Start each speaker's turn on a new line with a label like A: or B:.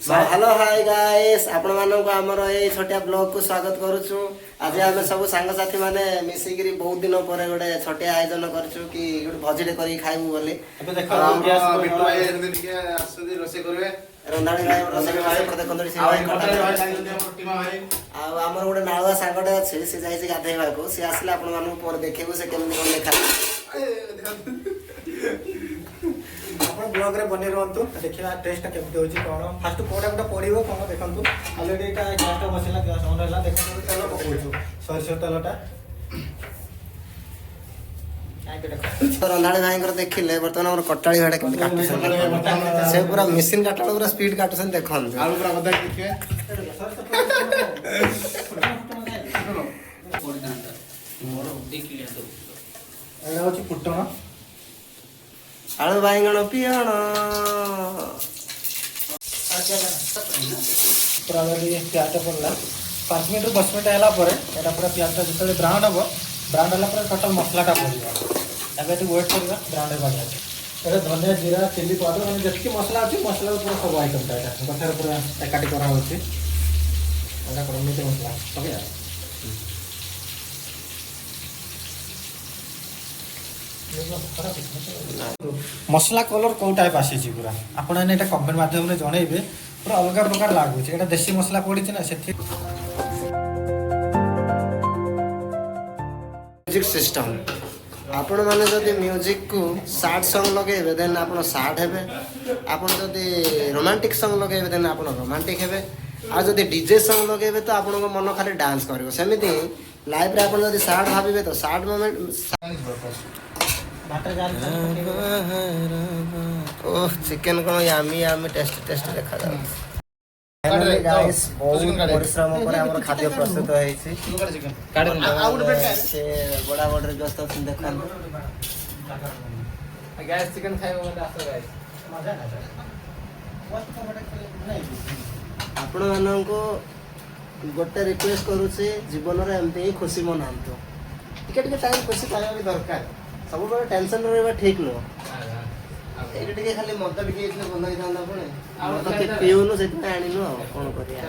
A: Hello hi guys आपण मानक हमर ए छोटिया ब्लॉग को स्वागत करूछु। आज आमे सब संग साथी माने मिसिगिरी बहुत दिन पर गोटे छोटिया आयोजन करछु कि गोटे भजीटे करी खाइबु बोली।
B: अबे देखो गैस बिट्टू भाई एने के आसुदी रोसे करबे
A: रंधाणी भाई रोसे भाई प्रते कंदरी से भाई
B: भाई लागन टीमा भाई
A: आ हमर गोटे नाळुआ सांगटे अछि से जाई से गाधेबा को से आसले आपण मानक पर देखिबु से केमन कोन देखा
C: आपण ब्लॉग रे बने रहंतु देखिना टेस्ट केमते होची कोन फास्ट कोडा कोडा पडिबो कोन देखंतु already Etah gas बसिला gas on होला देखंतु तेल पकोछु सरसो तेलटा
A: रंधाणी भाई देखिले बर्तमान हमर कटाळी भाडा केमते काटु से पूरा मशीन काटला पूरा स्पीड काटुसन देखन
B: आलू पूरा बदा देखिए
C: एटा होची पुटण
A: आलू बाइगण पियण
C: पूरा ऑलरेडी प्याज पड़ला 5 मिनट 10 मिनट हैला परे एटा पूरा प्याज ता जतले ब्राउन हबो ब्राउन होला पर टोटल मसला टा पड़िबो एबे तो वेट करबा ब्राउन हे बाजा एटा धनिया जीरा चिल्ली पाउडर माने जतकी मसला अछि मसला पूरा सब आइटम ता एटा कथार पूरा एकाटी करा होछि एटा पर मिटे मसला सब यार मसला कलर कौ टाइप आसी पूरा आपण ने एटा कमेंट माध्यम रे जणैबे पूरा अलग प्रकार लागु छै एटा देसी मसला पड़ी छै ना सेठी
A: म्यूजिक सिस्टम आपण माने जदि म्यूजिक को सैड सॉन्ग लगेबे देन आपण सैड हेबे आपण जदि रोमांटिक सॉन्ग लगेबे देन आपण रोमांटिक हेबे आ जदि डीजे सॉन्ग लगेबे तो आपण को मन खाली डांस करबो सेमिति लाइव रे आपण जदि सैड भाबिबे तो सैड मोमेंट
C: बाटा जाल
A: ओह चिकन कोन यामी यामी टेस्ट देखा जाउ फाइनली गाइस बहुत परिश्रम पर हमर खाद्य प्रस्तुत होइछि से बड़ा बड़ा व्यस्त अछि देखन
B: गैस चिकन खाइबो मत आसो गाइस
C: मजा ना
A: आपण मानको गोटे रिक्वेस्ट करूछि जीवन रे एमते ही खुशी मनांतो टिके टिके टाइम खुशी पाइबा भी दरकार सब बड़े टेंशन रहबा ठीक नो एटा टिके खाली मद टिके इतने बंद होई थांदा पुणे आ तो पिउनु सेति आनिनु कोन करिया